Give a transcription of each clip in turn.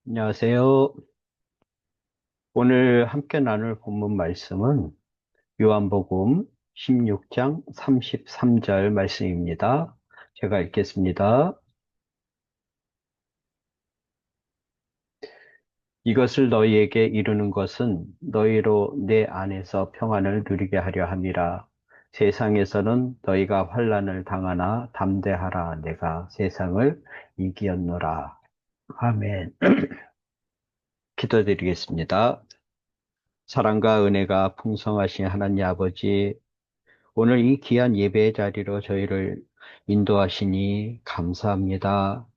안녕하세요. 오늘 함께 나눌 본문 말씀은 요한복음 16장 33절 말씀입니다. 제가 읽겠습니다. 이것을 너희에게 이루는 것은 너희로 내 안에서 평안을 누리게 하려 함이라. 세상에서는 너희가 환난을 당하나 담대하라. 내가 세상을 이기었노라. 아멘. 기도드리겠습니다. 사랑과 은혜가 풍성하신 하나님 아버지, 오늘 이 귀한 예배의 자리로 저희를 인도하시니 감사합니다.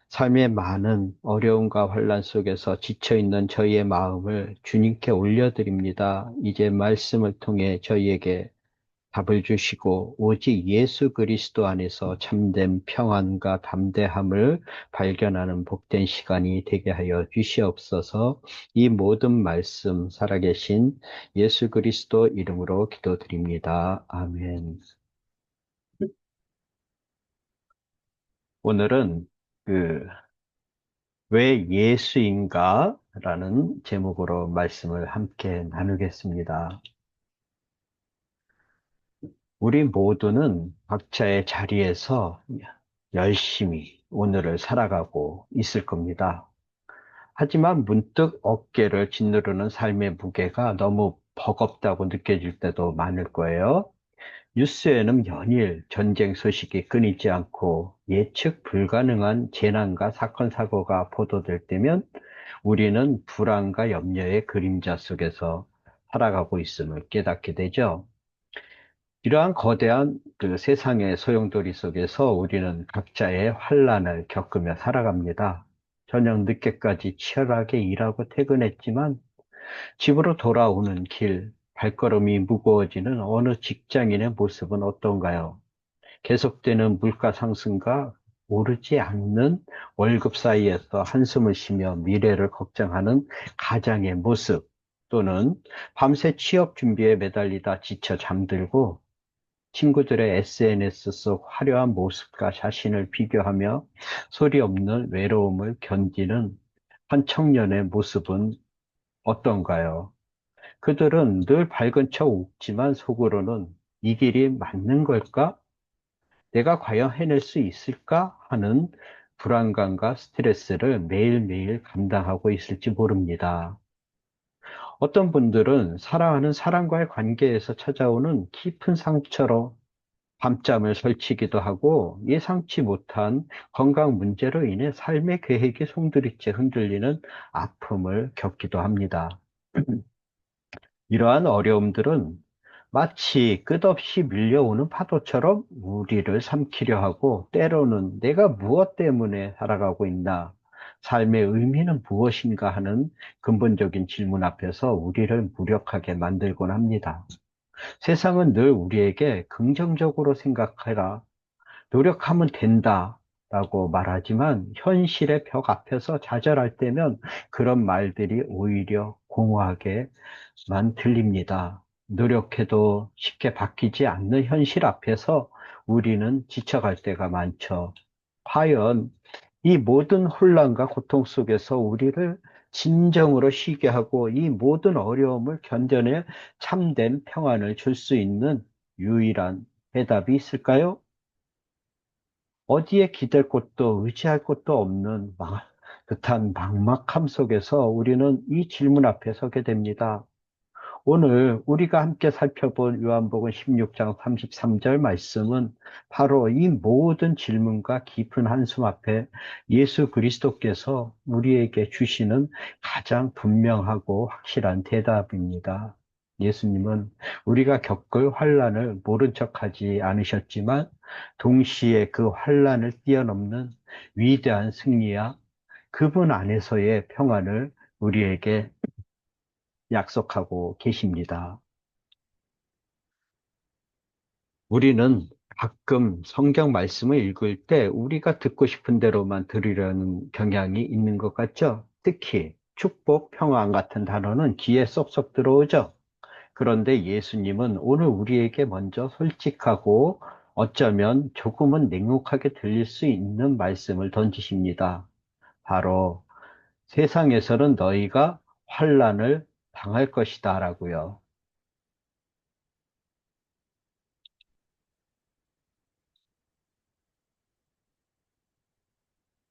삶의 많은 어려움과 환란 속에서 지쳐있는 저희의 마음을 주님께 올려드립니다. 이제 말씀을 통해 저희에게 답을 주시고 오직 예수 그리스도 안에서 참된 평안과 담대함을 발견하는 복된 시간이 되게 하여 주시옵소서. 이 모든 말씀 살아계신 예수 그리스도 이름으로 기도드립니다. 아멘. 오늘은 그 왜 예수인가? 라는 제목으로 말씀을 함께 나누겠습니다. 우리 모두는 각자의 자리에서 열심히 오늘을 살아가고 있을 겁니다. 하지만 문득 어깨를 짓누르는 삶의 무게가 너무 버겁다고 느껴질 때도 많을 거예요. 뉴스에는 연일 전쟁 소식이 끊이지 않고 예측 불가능한 재난과 사건, 사고가 보도될 때면 우리는 불안과 염려의 그림자 속에서 살아가고 있음을 깨닫게 되죠. 이러한 거대한 그 세상의 소용돌이 속에서 우리는 각자의 환란을 겪으며 살아갑니다. 저녁 늦게까지 치열하게 일하고 퇴근했지만 집으로 돌아오는 길, 발걸음이 무거워지는 어느 직장인의 모습은 어떤가요? 계속되는 물가 상승과 오르지 않는 월급 사이에서 한숨을 쉬며 미래를 걱정하는 가장의 모습, 또는 밤새 취업 준비에 매달리다 지쳐 잠들고 친구들의 SNS 속 화려한 모습과 자신을 비교하며 소리 없는 외로움을 견디는 한 청년의 모습은 어떤가요? 그들은 늘 밝은 척 웃지만 속으로는 이 길이 맞는 걸까? 내가 과연 해낼 수 있을까? 하는 불안감과 스트레스를 매일매일 감당하고 있을지 모릅니다. 어떤 분들은 사랑하는 사람과의 관계에서 찾아오는 깊은 상처로 밤잠을 설치기도 하고 예상치 못한 건강 문제로 인해 삶의 계획이 송두리째 흔들리는 아픔을 겪기도 합니다. 이러한 어려움들은 마치 끝없이 밀려오는 파도처럼 우리를 삼키려 하고 때로는 내가 무엇 때문에 살아가고 있나, 삶의 의미는 무엇인가 하는 근본적인 질문 앞에서 우리를 무력하게 만들곤 합니다. 세상은 늘 우리에게 긍정적으로 생각해라, 노력하면 된다 라고 말하지만 현실의 벽 앞에서 좌절할 때면 그런 말들이 오히려 공허하게만 들립니다. 노력해도 쉽게 바뀌지 않는 현실 앞에서 우리는 지쳐갈 때가 많죠. 과연 이 모든 혼란과 고통 속에서 우리를 진정으로 쉬게 하고 이 모든 어려움을 견뎌내 참된 평안을 줄 수 있는 유일한 해답이 있을까요? 어디에 기댈 곳도 의지할 곳도 없는 듯한 막막함 속에서 우리는 이 질문 앞에 서게 됩니다. 오늘 우리가 함께 살펴본 요한복음 16장 33절 말씀은 바로 이 모든 질문과 깊은 한숨 앞에 예수 그리스도께서 우리에게 주시는 가장 분명하고 확실한 대답입니다. 예수님은 우리가 겪을 환란을 모른 척하지 않으셨지만 동시에 그 환란을 뛰어넘는 위대한 승리야 그분 안에서의 평안을 우리에게 약속하고 계십니다. 우리는 가끔 성경 말씀을 읽을 때 우리가 듣고 싶은 대로만 들으려는 경향이 있는 것 같죠? 특히 축복, 평안 같은 단어는 귀에 쏙쏙 들어오죠? 그런데 예수님은 오늘 우리에게 먼저 솔직하고 어쩌면 조금은 냉혹하게 들릴 수 있는 말씀을 던지십니다. 바로 세상에서는 너희가 환난을 당할 것이다라고요.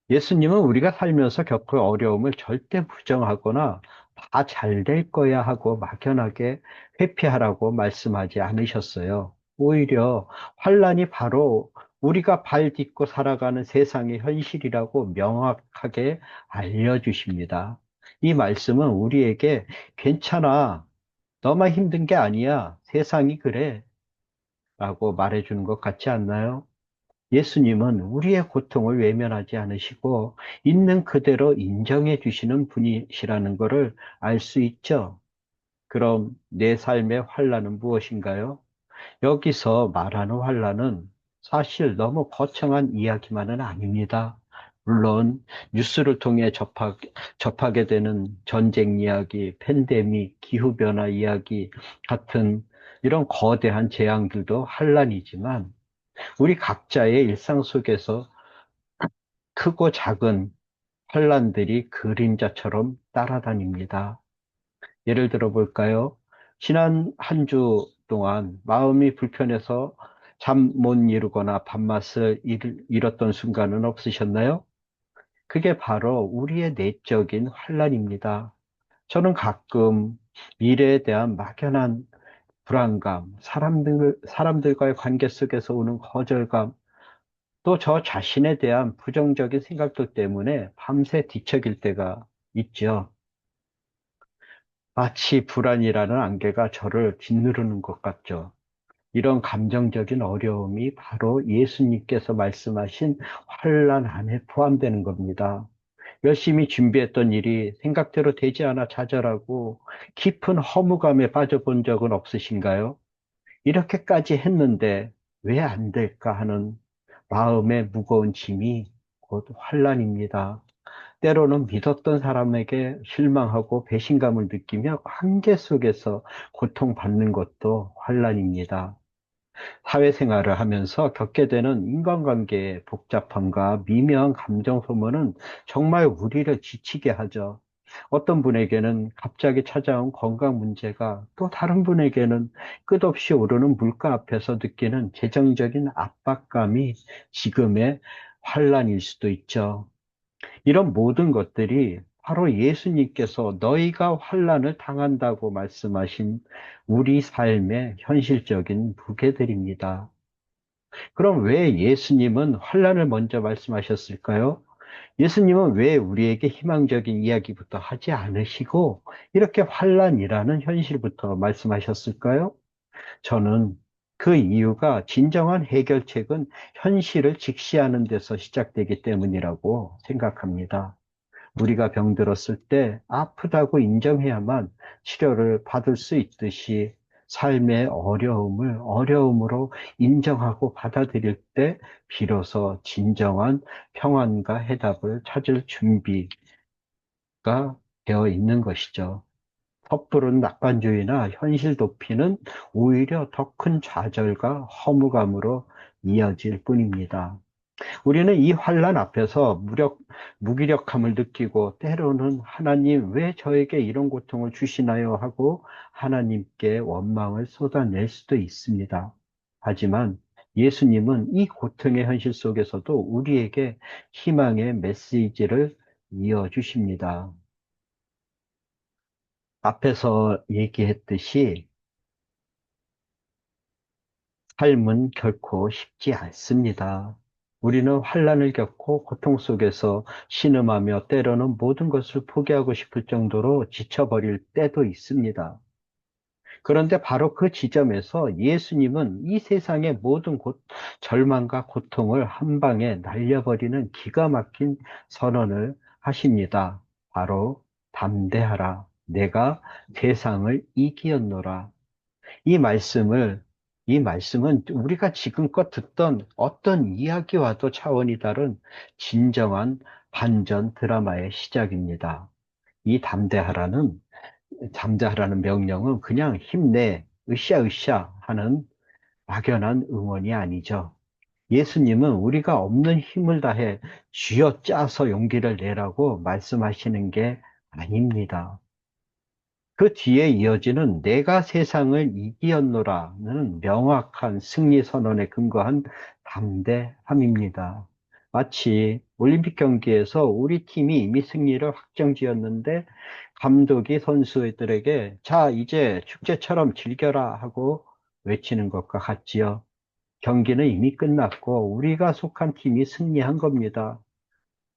예수님은 우리가 살면서 겪을 어려움을 절대 부정하거나 다 잘 될 거야 하고 막연하게 회피하라고 말씀하지 않으셨어요. 오히려 환란이 바로 우리가 발 딛고 살아가는 세상의 현실이라고 명확하게 알려주십니다. 이 말씀은 우리에게 괜찮아, 너만 힘든 게 아니야, 세상이 그래 라고 말해주는 것 같지 않나요? 예수님은 우리의 고통을 외면하지 않으시고 있는 그대로 인정해 주시는 분이시라는 것을 알 수 있죠. 그럼 내 삶의 환란은 무엇인가요? 여기서 말하는 환란은 사실 너무 거창한 이야기만은 아닙니다. 물론 뉴스를 통해 접하게 되는 전쟁 이야기, 팬데믹, 기후변화 이야기 같은 이런 거대한 재앙들도 환란이지만 우리 각자의 일상 속에서 크고 작은 환란들이 그림자처럼 따라다닙니다. 예를 들어 볼까요? 지난 한 주 동안 마음이 불편해서 잠 못 이루거나 밥맛을 잃었던 순간은 없으셨나요? 그게 바로 우리의 내적인 환란입니다. 저는 가끔 미래에 대한 막연한 불안감, 사람들과의 관계 속에서 오는 거절감, 또 저 자신에 대한 부정적인 생각들 때문에 밤새 뒤척일 때가 있죠. 마치 불안이라는 안개가 저를 짓누르는 것 같죠. 이런 감정적인 어려움이 바로 예수님께서 말씀하신 환난 안에 포함되는 겁니다. 열심히 준비했던 일이 생각대로 되지 않아 좌절하고 깊은 허무감에 빠져본 적은 없으신가요? 이렇게까지 했는데 왜 안 될까 하는 마음의 무거운 짐이 곧 환란입니다. 때로는 믿었던 사람에게 실망하고 배신감을 느끼며 관계 속에서 고통받는 것도 환란입니다. 사회생활을 하면서 겪게 되는 인간관계의 복잡함과 미묘한 감정 소모는 정말 우리를 지치게 하죠. 어떤 분에게는 갑자기 찾아온 건강 문제가 또 다른 분에게는 끝없이 오르는 물가 앞에서 느끼는 재정적인 압박감이 지금의 환란일 수도 있죠. 이런 모든 것들이 바로 예수님께서 너희가 환란을 당한다고 말씀하신 우리 삶의 현실적인 무게들입니다. 그럼 왜 예수님은 환란을 먼저 말씀하셨을까요? 예수님은 왜 우리에게 희망적인 이야기부터 하지 않으시고 이렇게 환란이라는 현실부터 말씀하셨을까요? 저는 그 이유가 진정한 해결책은 현실을 직시하는 데서 시작되기 때문이라고 생각합니다. 우리가 병들었을 때 아프다고 인정해야만 치료를 받을 수 있듯이 삶의 어려움을 어려움으로 인정하고 받아들일 때 비로소 진정한 평안과 해답을 찾을 준비가 되어 있는 것이죠. 섣부른 낙관주의나 현실 도피는 오히려 더 큰 좌절과 허무감으로 이어질 뿐입니다. 우리는 이 환란 앞에서 무기력함을 느끼고 때로는 하나님 왜 저에게 이런 고통을 주시나요? 하고 하나님께 원망을 쏟아낼 수도 있습니다. 하지만 예수님은 이 고통의 현실 속에서도 우리에게 희망의 메시지를 이어주십니다. 앞에서 얘기했듯이 삶은 결코 쉽지 않습니다. 우리는 환란을 겪고 고통 속에서 신음하며 때로는 모든 것을 포기하고 싶을 정도로 지쳐버릴 때도 있습니다. 그런데 바로 그 지점에서 예수님은 이 세상의 모든 절망과 고통을 한 방에 날려버리는 기가 막힌 선언을 하십니다. 바로 담대하라. 내가 세상을 이기었노라. 이 말씀을, 이 말씀은 우리가 지금껏 듣던 어떤 이야기와도 차원이 다른 진정한 반전 드라마의 시작입니다. 이 담대하라는 명령은 그냥 힘내, 으쌰으쌰 하는 막연한 응원이 아니죠. 예수님은 우리가 없는 힘을 다해 쥐어짜서 용기를 내라고 말씀하시는 게 아닙니다. 그 뒤에 이어지는 내가 세상을 이기었노라는 명확한 승리 선언에 근거한 담대함입니다. 마치 올림픽 경기에서 우리 팀이 이미 승리를 확정지었는데 감독이 선수들에게 자, 이제 축제처럼 즐겨라 하고 외치는 것과 같지요. 경기는 이미 끝났고 우리가 속한 팀이 승리한 겁니다.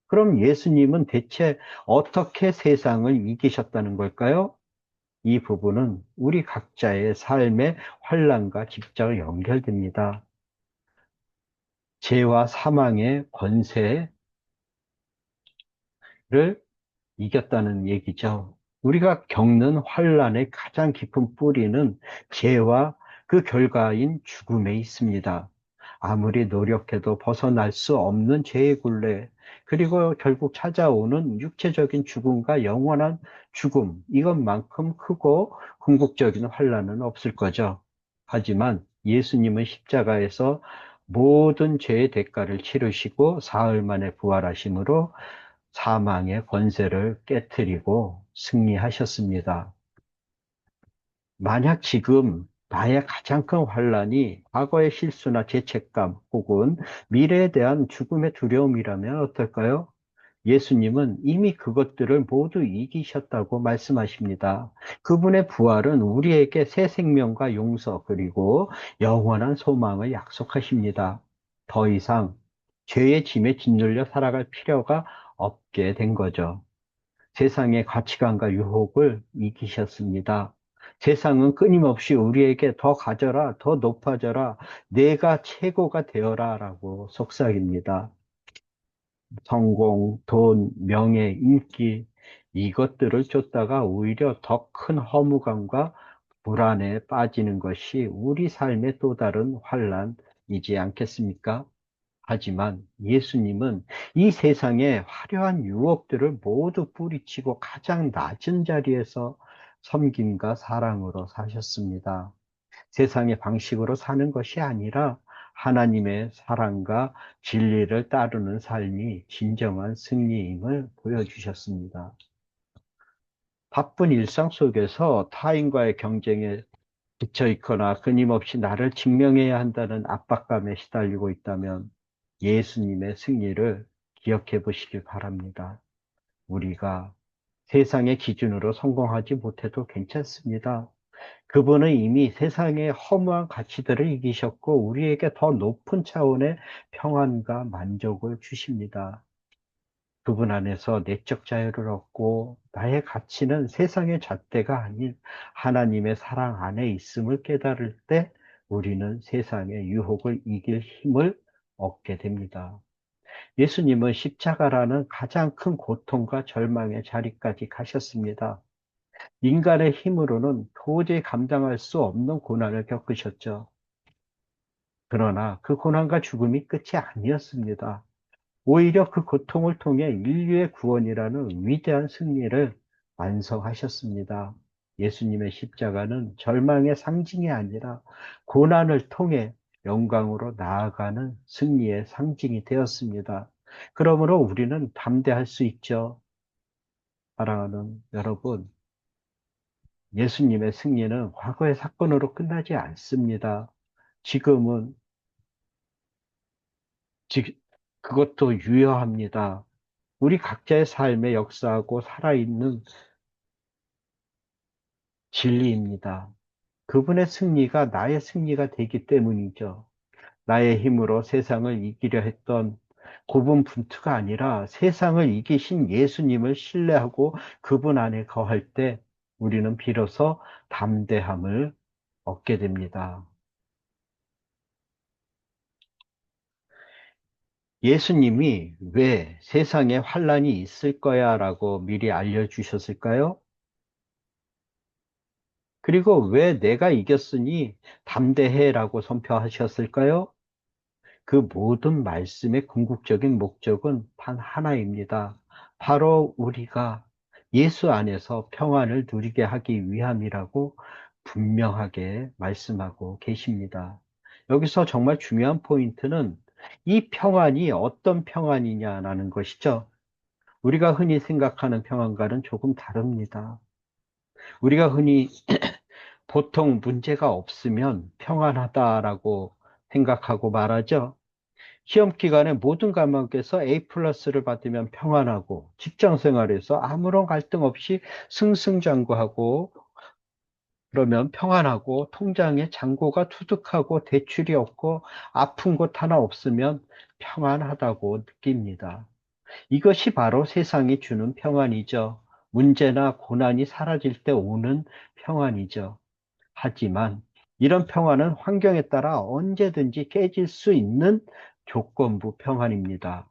그럼 예수님은 대체 어떻게 세상을 이기셨다는 걸까요? 이 부분은 우리 각자의 삶의 환란과 직접 연결됩니다. 죄와 사망의 권세를 이겼다는 얘기죠. 우리가 겪는 환란의 가장 깊은 뿌리는 죄와 그 결과인 죽음에 있습니다. 아무리 노력해도 벗어날 수 없는 죄의 굴레, 그리고 결국 찾아오는 육체적인 죽음과 영원한 죽음, 이것만큼 크고 궁극적인 환란은 없을 거죠. 하지만 예수님은 십자가에서 모든 죄의 대가를 치르시고 사흘 만에 부활하심으로 사망의 권세를 깨뜨리고 승리하셨습니다. 만약 지금 나의 가장 큰 환란이 과거의 실수나 죄책감 혹은 미래에 대한 죽음의 두려움이라면 어떨까요? 예수님은 이미 그것들을 모두 이기셨다고 말씀하십니다. 그분의 부활은 우리에게 새 생명과 용서 그리고 영원한 소망을 약속하십니다. 더 이상 죄의 짐에 짓눌려 살아갈 필요가 없게 된 거죠. 세상의 가치관과 유혹을 이기셨습니다. 세상은 끊임없이 우리에게 더 가져라, 더 높아져라, 내가 최고가 되어라 라고 속삭입니다. 성공, 돈, 명예, 인기, 이것들을 쫓다가 오히려 더 큰 허무감과 불안에 빠지는 것이 우리 삶의 또 다른 환란이지 않겠습니까? 하지만 예수님은 이 세상의 화려한 유혹들을 모두 뿌리치고 가장 낮은 자리에서 섬김과 사랑으로 사셨습니다. 세상의 방식으로 사는 것이 아니라 하나님의 사랑과 진리를 따르는 삶이 진정한 승리임을 보여주셨습니다. 바쁜 일상 속에서 타인과의 경쟁에 지쳐 있거나 끊임없이 나를 증명해야 한다는 압박감에 시달리고 있다면 예수님의 승리를 기억해 보시길 바랍니다. 우리가 세상의 기준으로 성공하지 못해도 괜찮습니다. 그분은 이미 세상의 허무한 가치들을 이기셨고 우리에게 더 높은 차원의 평안과 만족을 주십니다. 그분 안에서 내적 자유를 얻고 나의 가치는 세상의 잣대가 아닌 하나님의 사랑 안에 있음을 깨달을 때 우리는 세상의 유혹을 이길 힘을 얻게 됩니다. 예수님은 십자가라는 가장 큰 고통과 절망의 자리까지 가셨습니다. 인간의 힘으로는 도저히 감당할 수 없는 고난을 겪으셨죠. 그러나 그 고난과 죽음이 끝이 아니었습니다. 오히려 그 고통을 통해 인류의 구원이라는 위대한 승리를 완성하셨습니다. 예수님의 십자가는 절망의 상징이 아니라 고난을 통해 영광으로 나아가는 승리의 상징이 되었습니다. 그러므로 우리는 담대할 수 있죠. 사랑하는 여러분, 예수님의 승리는 과거의 사건으로 끝나지 않습니다. 지금은 그것도 유효합니다. 우리 각자의 삶에 역사하고 살아있는 진리입니다. 그분의 승리가 나의 승리가 되기 때문이죠. 나의 힘으로 세상을 이기려 했던 고분분투가 아니라 세상을 이기신 예수님을 신뢰하고 그분 안에 거할 때 우리는 비로소 담대함을 얻게 됩니다. 예수님이 왜 세상에 환란이 있을 거야 라고 미리 알려주셨을까요? 그리고 왜 내가 이겼으니 담대해 라고 선포하셨을까요? 그 모든 말씀의 궁극적인 목적은 단 하나입니다. 바로 우리가 예수 안에서 평안을 누리게 하기 위함이라고 분명하게 말씀하고 계십니다. 여기서 정말 중요한 포인트는 이 평안이 어떤 평안이냐라는 것이죠. 우리가 흔히 생각하는 평안과는 조금 다릅니다. 우리가 흔히 보통 문제가 없으면 평안하다라고 생각하고 말하죠. 시험 기간에 모든 과목에서 A 플러스를 받으면 평안하고 직장 생활에서 아무런 갈등 없이 승승장구하고 그러면 평안하고 통장에 잔고가 투둑하고 대출이 없고 아픈 곳 하나 없으면 평안하다고 느낍니다. 이것이 바로 세상이 주는 평안이죠. 문제나 고난이 사라질 때 오는 평안이죠. 하지만 이런 평안은 환경에 따라 언제든지 깨질 수 있는 조건부 평안입니다.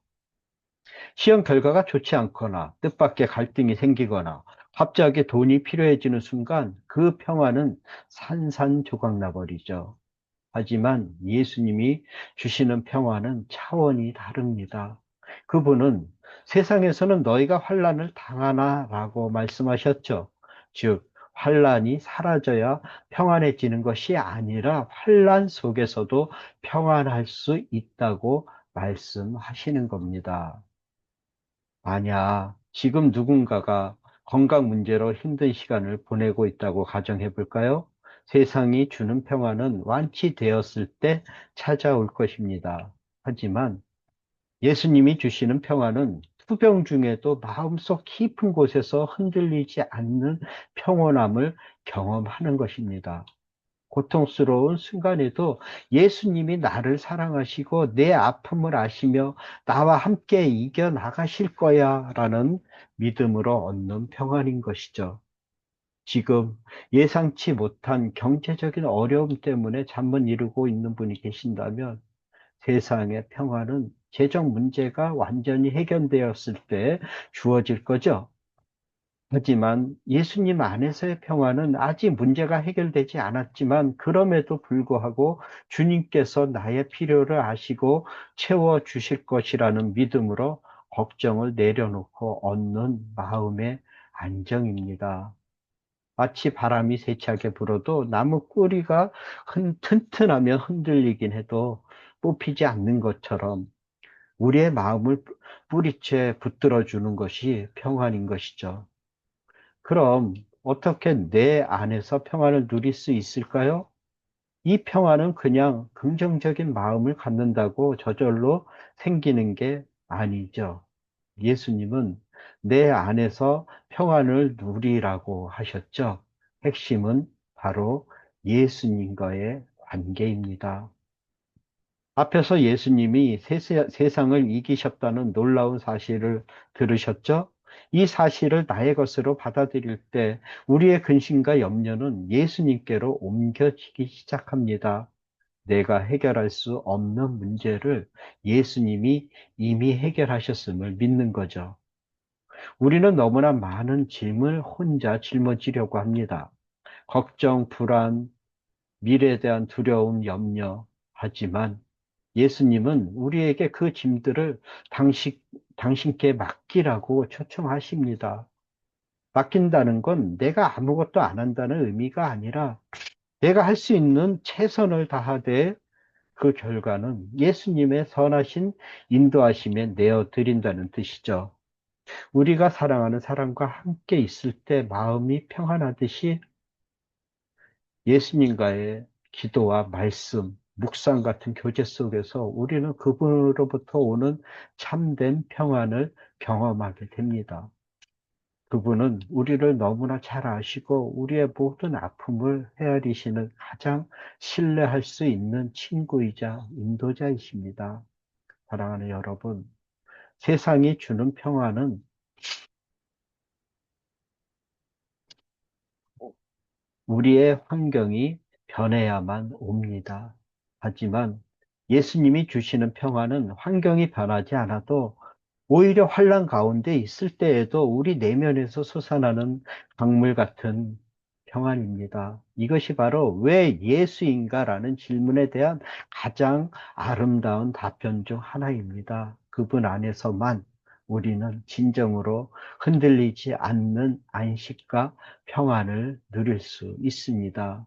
시험 결과가 좋지 않거나 뜻밖의 갈등이 생기거나 갑자기 돈이 필요해지는 순간 그 평안은 산산조각 나버리죠. 하지만 예수님이 주시는 평안은 차원이 다릅니다. 그분은 세상에서는 너희가 환난을 당하나라고 말씀하셨죠. 즉 환난이 사라져야 평안해지는 것이 아니라 환난 속에서도 평안할 수 있다고 말씀하시는 겁니다. 만약 지금 누군가가 건강 문제로 힘든 시간을 보내고 있다고 가정해 볼까요? 세상이 주는 평화는 완치되었을 때 찾아올 것입니다. 하지만 예수님이 주시는 평화는 투병 중에도 마음속 깊은 곳에서 흔들리지 않는 평온함을 경험하는 것입니다. 고통스러운 순간에도 예수님이 나를 사랑하시고 내 아픔을 아시며 나와 함께 이겨나가실 거야 라는 믿음으로 얻는 평안인 것이죠. 지금 예상치 못한 경제적인 어려움 때문에 잠 못 이루고 있는 분이 계신다면 세상의 평안은 재정 문제가 완전히 해결되었을 때 주어질 거죠. 하지만 예수님 안에서의 평화는 아직 문제가 해결되지 않았지만 그럼에도 불구하고 주님께서 나의 필요를 아시고 채워 주실 것이라는 믿음으로 걱정을 내려놓고 얻는 마음의 안정입니다. 마치 바람이 세차게 불어도 나무 뿌리가 튼튼하며 흔들리긴 해도 뽑히지 않는 것처럼 우리의 마음을 뿌리채 붙들어 주는 것이 평안인 것이죠. 그럼 어떻게 내 안에서 평안을 누릴 수 있을까요? 이 평안은 그냥 긍정적인 마음을 갖는다고 저절로 생기는 게 아니죠. 예수님은 내 안에서 평안을 누리라고 하셨죠. 핵심은 바로 예수님과의 관계입니다. 앞에서 예수님이 세상을 이기셨다는 놀라운 사실을 들으셨죠? 이 사실을 나의 것으로 받아들일 때 우리의 근심과 염려는 예수님께로 옮겨지기 시작합니다. 내가 해결할 수 없는 문제를 예수님이 이미 해결하셨음을 믿는 거죠. 우리는 너무나 많은 짐을 혼자 짊어지려고 합니다. 걱정, 불안, 미래에 대한 두려움, 염려. 하지만 예수님은 우리에게 그 짐들을 당신께 맡기라고 초청하십니다. 맡긴다는 건 내가 아무것도 안 한다는 의미가 아니라 내가 할 수 있는 최선을 다하되 그 결과는 예수님의 선하신 인도하심에 내어드린다는 뜻이죠. 우리가 사랑하는 사람과 함께 있을 때 마음이 평안하듯이 예수님과의 기도와 말씀, 묵상 같은 교제 속에서 우리는 그분으로부터 오는 참된 평안을 경험하게 됩니다. 그분은 우리를 너무나 잘 아시고 우리의 모든 아픔을 헤아리시는 가장 신뢰할 수 있는 친구이자 인도자이십니다. 사랑하는 여러분, 세상이 주는 평안은 우리의 환경이 변해야만 옵니다. 하지만 예수님이 주시는 평안은 환경이 변하지 않아도 오히려 환란 가운데 있을 때에도 우리 내면에서 솟아나는 강물 같은 평안입니다. 이것이 바로 왜 예수인가라는 질문에 대한 가장 아름다운 답변 중 하나입니다. 그분 안에서만 우리는 진정으로 흔들리지 않는 안식과 평안을 누릴 수 있습니다.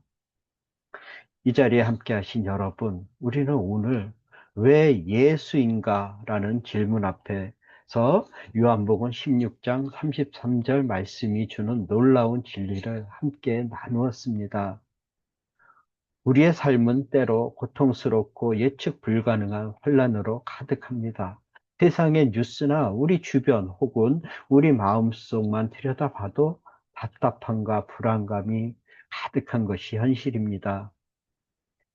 이 자리에 함께 하신 여러분, 우리는 오늘 왜 예수인가? 라는 질문 앞에서 요한복음 16장 33절 말씀이 주는 놀라운 진리를 함께 나누었습니다. 우리의 삶은 때로 고통스럽고 예측 불가능한 혼란으로 가득합니다. 세상의 뉴스나 우리 주변 혹은 우리 마음속만 들여다봐도 답답함과 불안감이 가득한 것이 현실입니다.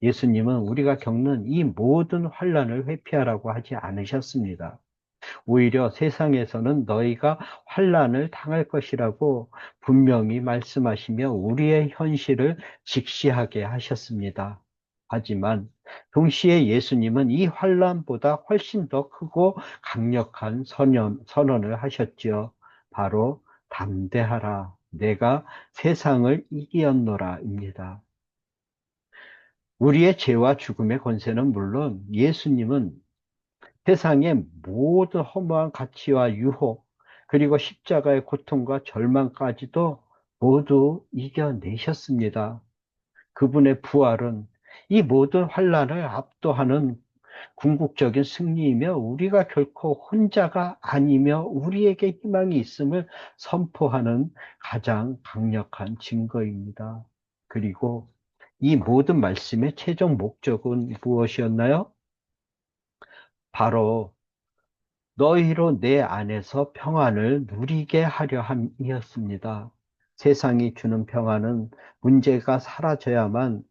예수님은 우리가 겪는 이 모든 환란을 회피하라고 하지 않으셨습니다. 오히려 세상에서는 너희가 환란을 당할 것이라고 분명히 말씀하시며 우리의 현실을 직시하게 하셨습니다. 하지만 동시에 예수님은 이 환란보다 훨씬 더 크고 강력한 선언을 하셨지요. 바로 담대하라. 내가 세상을 이기었노라입니다. 우리의 죄와 죽음의 권세는 물론 예수님은 세상의 모든 허무한 가치와 유혹, 그리고 십자가의 고통과 절망까지도 모두 이겨내셨습니다. 그분의 부활은 이 모든 환란을 압도하는 궁극적인 승리이며 우리가 결코 혼자가 아니며 우리에게 희망이 있음을 선포하는 가장 강력한 증거입니다. 그리고 이 모든 말씀의 최종 목적은 무엇이었나요? 바로 너희로 내 안에서 평안을 누리게 하려 함이었습니다. 세상이 주는 평안은 문제가 사라져야만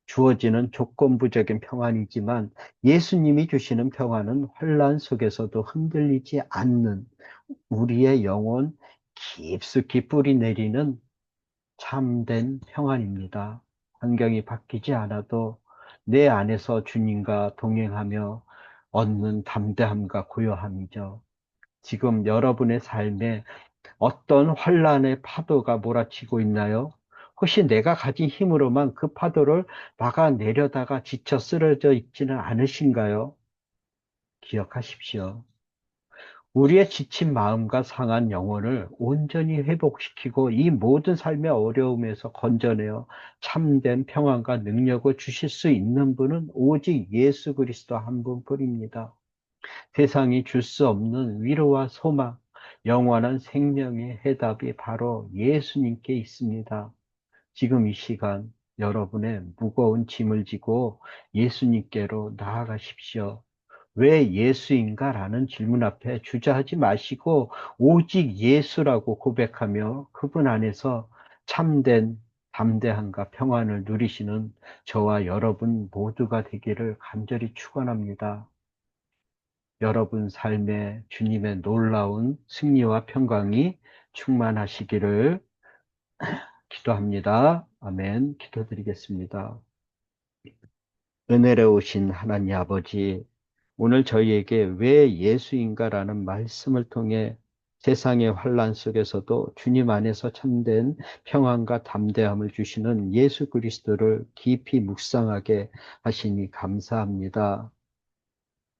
주어지는 조건부적인 평안이지만 예수님이 주시는 평안은 환란 속에서도 흔들리지 않는 우리의 영혼 깊숙이 뿌리 내리는 참된 평안입니다. 환경이 바뀌지 않아도 내 안에서 주님과 동행하며 얻는 담대함과 고요함이죠. 지금 여러분의 삶에 어떤 환란의 파도가 몰아치고 있나요? 혹시 내가 가진 힘으로만 그 파도를 막아내려다가 지쳐 쓰러져 있지는 않으신가요? 기억하십시오. 우리의 지친 마음과 상한 영혼을 온전히 회복시키고 이 모든 삶의 어려움에서 건져내어 참된 평안과 능력을 주실 수 있는 분은 오직 예수 그리스도 한 분뿐입니다. 세상이 줄 수 없는 위로와 소망, 영원한 생명의 해답이 바로 예수님께 있습니다. 지금 이 시간 여러분의 무거운 짐을 지고 예수님께로 나아가십시오. 왜 예수인가? 라는 질문 앞에 주저하지 마시고 오직 예수라고 고백하며 그분 안에서 참된 담대함과 평안을 누리시는 저와 여러분 모두가 되기를 간절히 축원합니다. 여러분 삶에 주님의 놀라운 승리와 평강이 충만하시기를 기도합니다. 아멘. 기도드리겠습니다. 은혜로우신 하나님 아버지, 오늘 저희에게 왜 예수인가라는 말씀을 통해 세상의 환란 속에서도 주님 안에서 참된 평안과 담대함을 주시는 예수 그리스도를 깊이 묵상하게 하시니 감사합니다.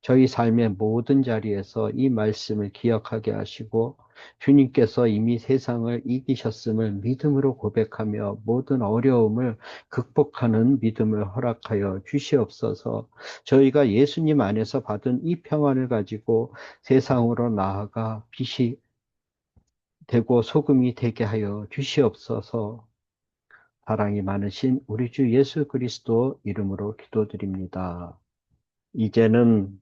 저희 삶의 모든 자리에서 이 말씀을 기억하게 하시고 주님께서 이미 세상을 이기셨음을 믿음으로 고백하며 모든 어려움을 극복하는 믿음을 허락하여 주시옵소서. 저희가 예수님 안에서 받은 이 평안을 가지고 세상으로 나아가 빛이 되고 소금이 되게 하여 주시옵소서. 사랑이 많으신 우리 주 예수 그리스도 이름으로 기도드립니다. 이제는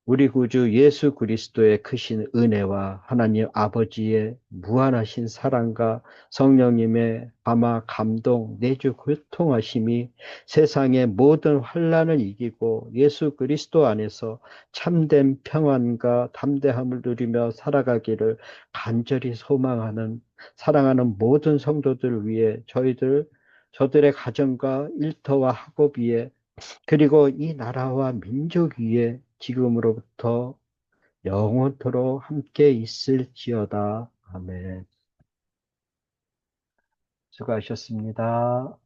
우리 구주 예수 그리스도의 크신 은혜와 하나님 아버지의 무한하신 사랑과 성령님의 감화 감동 내주 교통하심이 세상의 모든 환란을 이기고 예수 그리스도 안에서 참된 평안과 담대함을 누리며 살아가기를 간절히 소망하는 사랑하는 모든 성도들을 위해 저들의 가정과 일터와 학업 위에 그리고 이 나라와 민족 위에 지금으로부터 영원토록 함께 있을지어다. 아멘. 수고하셨습니다.